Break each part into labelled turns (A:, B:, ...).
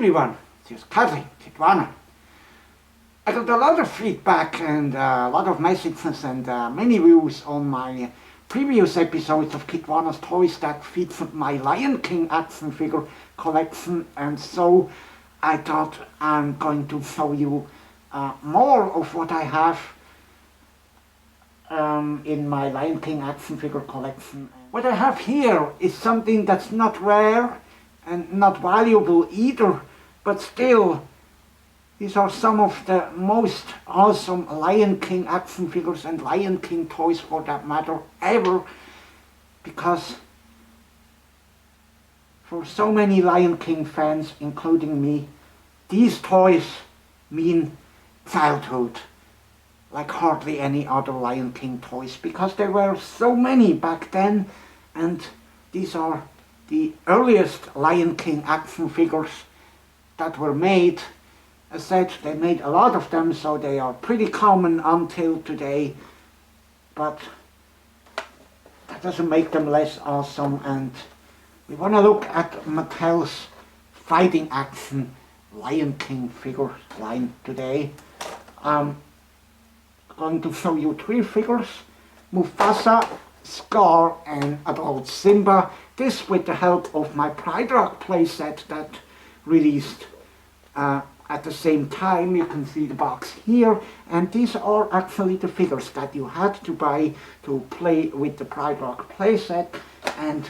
A: everyone, this is Kitwana. I got a lot of feedback and a lot of messages and many views on my previous episodes of Kitwana's Toys that featured my Lion King action figure collection, and so I thought I'm going to show you more of what I have in my Lion King action figure collection. What I have here is something that's not rare and not valuable either, but still, these are some of the most awesome Lion King action figures and Lion King toys for that matter ever, because for so many Lion King fans, including me, these toys mean childhood like hardly any other Lion King toys, because there were so many back then, and these are the earliest Lion King action figures that were made. As said, they made a lot of them, so they are pretty common until today, but that doesn't make them less awesome. And we want to look at Mattel's fighting action Lion King figure line today. I'm going to show you 3 figures: Mufasa, Scar and adult Simba. This with the help of my Pridelands playset that released at the same time. You can see the box here, and these are actually the figures that you had to buy to play with the Pridelands playset. And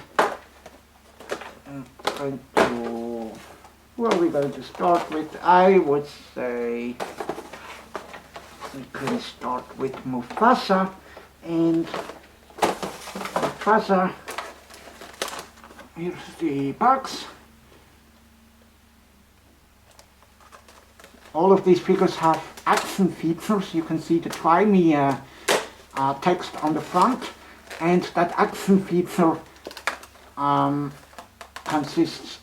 A: where are we going to start with? I would say we can start with Mufasa. And Mufasa, here's the box. All of these figures have action features. You can see the "Try Me" text on the front, and that action feature consists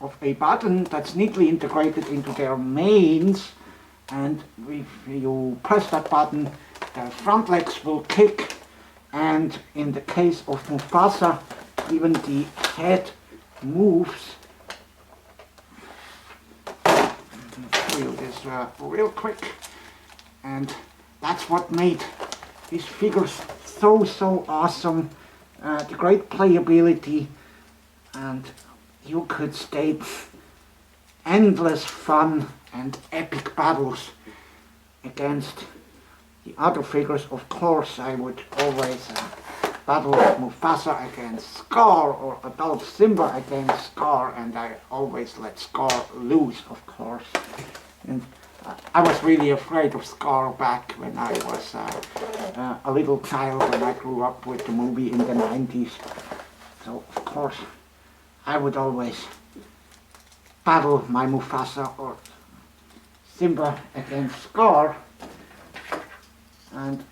A: of a button that's neatly integrated into their mains, and if you press that button, the front legs will kick, and in the case of Mufasa, even the head moves. I'll show you this real quick, and that's what made these figures so awesome. The great playability, and you could stage endless fun and epic battles against the other figures. Of course, I would always battle Mufasa against Scar, or adult Simba against Scar, and I always let Scar lose, of course. And I was really afraid of Scar back when I was a little child, when I grew up with the movie in the 90s. So, of course, I would always battle my Mufasa or Simba against Scar. And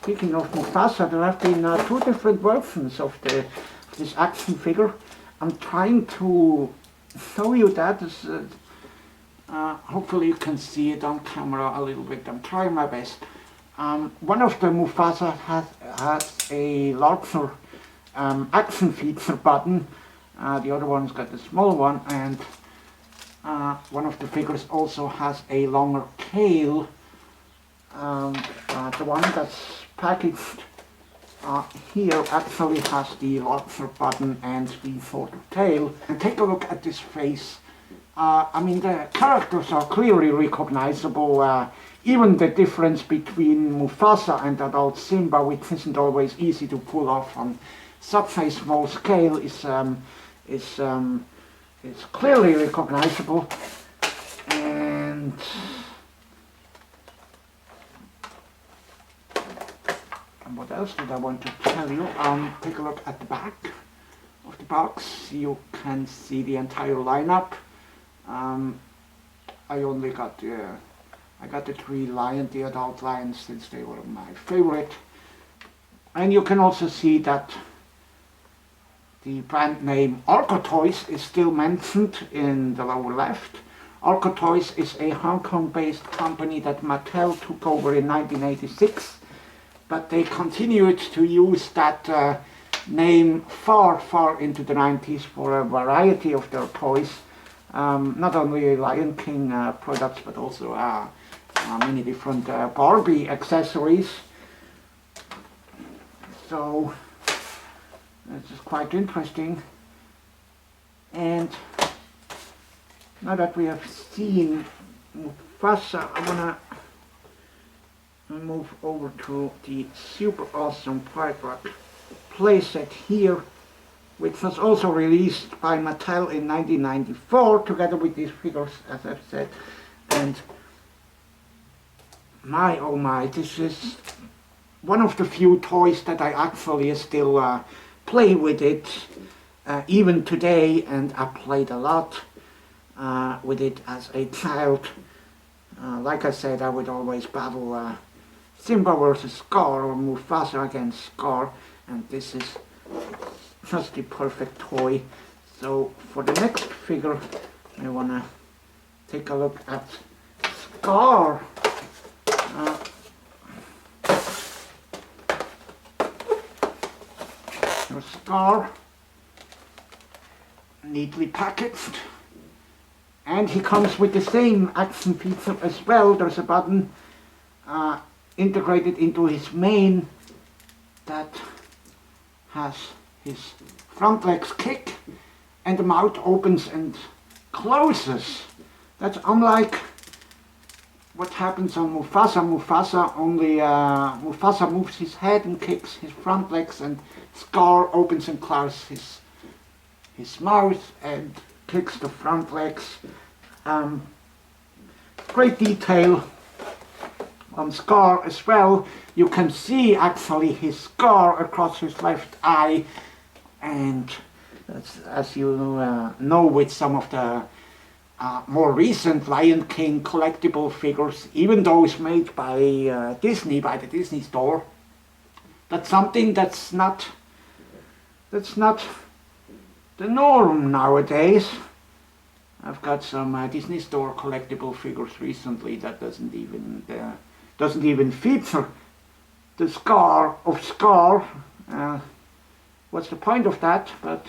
A: speaking of Mufasa, there have been 2 different versions of this action figure. I'm trying to show you that. Hopefully you can see it on camera a little bit. I'm trying my best. One of the Mufasa has a larger action feature button. The other one's got a small one, and one of the figures also has a longer tail. The one that's packaged here actually has the larger button and the shorter tail. And take a look at this face. I mean, the characters are clearly recognizable. Even the difference between Mufasa and adult Simba, which isn't always easy to pull off on such a small scale, is clearly recognizable. And what else did I want to tell you? Take a look at the back of the box. You can see the entire lineup. I only got the 3 the adult lions, since they were my favorite. And you can also see that the brand name Arco Toys is still mentioned in the lower left. Arco Toys is a Hong Kong-based company that Mattel took over in 1986, but they continued to use that name far into the 90s for a variety of their toys. not only Lion King products, but also many different Barbie accessories. So this is quite interesting. And now that we have seen Mufasa, I wanna move over to the super awesome Pridelands playset here, which was also released by Mattel in 1994, together with these figures, as I've said. And my oh my, this is one of the few toys that I actually still play with it, even today, and I played a lot with it as a child. Like I said, I would always battle Simba versus Scar or Mufasa against Scar, and this is just the perfect toy. So for the next figure, I want to take a look at Scar. So Scar, neatly packaged, and he comes with the same action feature as well. There's a button integrated into his mane that has his front legs kick, and the mouth opens and closes. That's unlike what happens on Mufasa. Mufasa moves his head and kicks his front legs, and Scar opens and closes his mouth and kicks the front legs. Great detail on Scar as well. You can see actually his scar across his left eye, and that's, as you know, with some of the more recent Lion King collectible figures, even those made by Disney, by the Disney store, that's something that's not the norm nowadays. I've got some Disney store collectible figures recently that doesn't even feature the scar of Scar. What's the point of that? But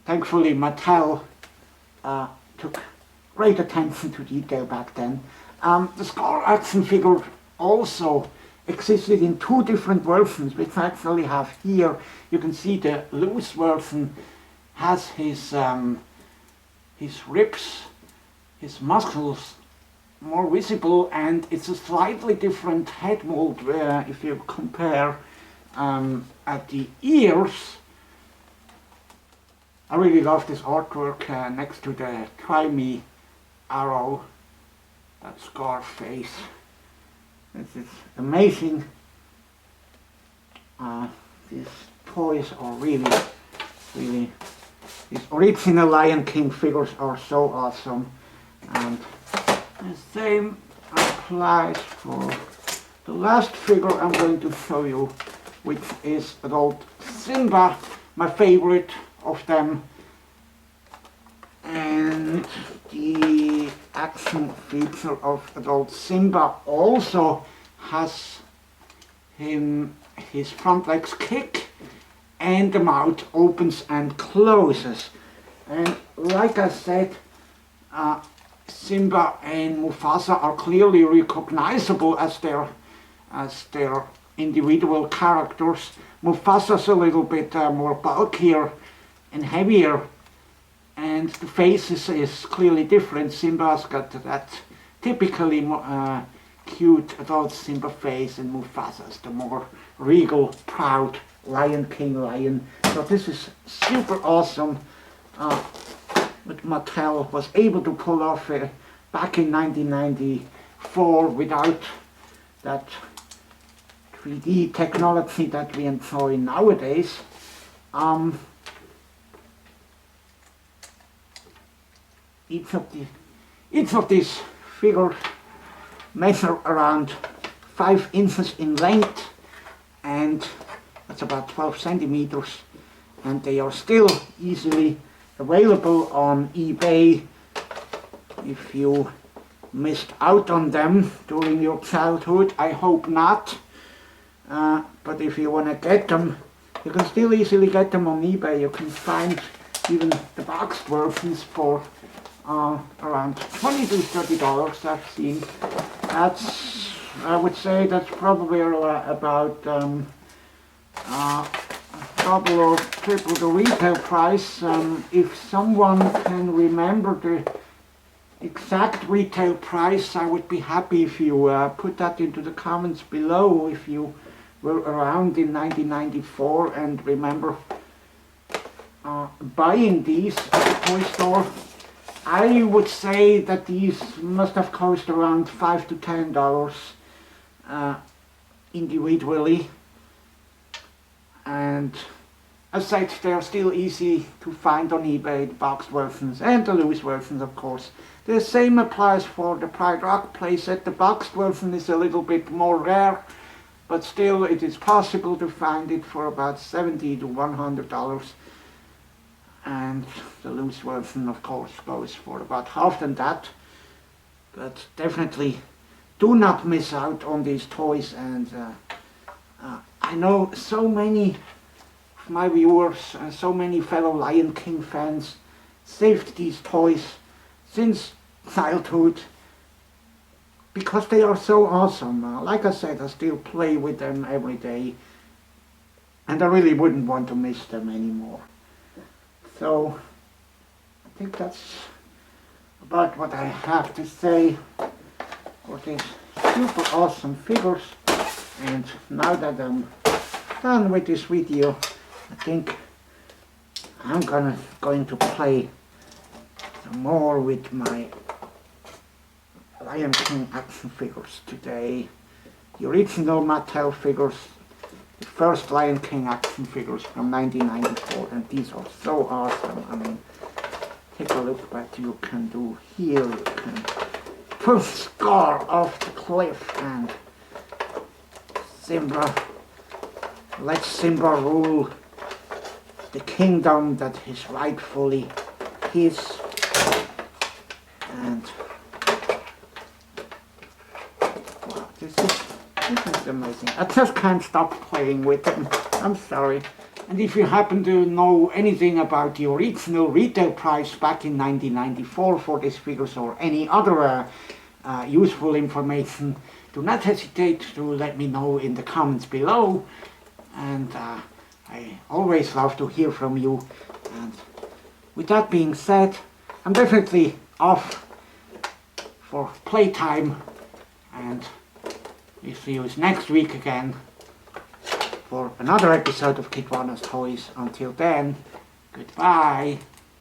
A: thankfully Mattel took great attention to detail back then. The Scar action figure also existed in two different versions, which I actually have here. You can see the loose version has his ribs, his muscles more visible, and it's a slightly different head mold if you compare at the ears. I really love this artwork next to the Try Me arrow, that Scar face. This is amazing. These toys are really, these original Lion King figures are so awesome. And the same applies for the last figure I'm going to show you, which is adult Simba, my favorite of them. And the action feature of adult Simba also has his front legs kick and the mouth opens and closes. And like I said, Simba and Mufasa are clearly recognizable as their individual characters. Mufasa's a little bit more bulkier and heavier, and the face is clearly different. Simba's got that typically cute adult Simba face, and Mufasa's the more regal, proud Lion King lion. So this is super awesome. What Mattel was able to pull off back in 1994 without that 3D technology that we enjoy nowadays. Each of these figures measure around 5 inches in length, and that's about 12 centimeters, and they are still easily available on eBay. If you missed out on them during your childhood, I hope not, but if you want to get them, you can still easily get them on eBay. You can find even the boxed versions for around $20 to $30 I've seen. That's, I would say that's probably about double or triple the retail price. If someone can remember the exact retail price, I would be happy if you put that into the comments below, if you were around in 1994 and remember buying these at the toy store. I would say that these must have cost around $5 to $10 individually, and as said, they are still easy to find on eBay, the boxed versions and the loose versions, of course. The same applies for the Pride Rock playset. The boxed version is a little bit more rare, but still it is possible to find it for about $70 to $100. And the loose version, of course, goes for about half than that. But definitely do not miss out on these toys. And I know so many of my viewers and so many fellow Lion King fans saved these toys since childhood because they are so awesome. Like I said, I still play with them every day, and I really wouldn't want to miss them anymore. So I think that's about what I have to say for these super awesome figures. And now that I'm done with this video, I think I'm going to play some more with my Lion King action figures today. The original Mattel figures, the first Lion King action figures from 1994, and these are so awesome. I mean, take a look what you can do here. You can pull Scar off the cliff, and Simba, let Simba rule the kingdom that is rightfully his. And wow, this is amazing. I just can't stop playing with them. I'm sorry. And if you happen to know anything about the original retail price back in 1994 for these figures, or any other useful information, do not hesitate to let me know in the comments below. And I always love to hear from you. And with that being said, I'm definitely off for playtime, and we'll see you next week again for another episode of Kitwana's Toys. Until then, goodbye.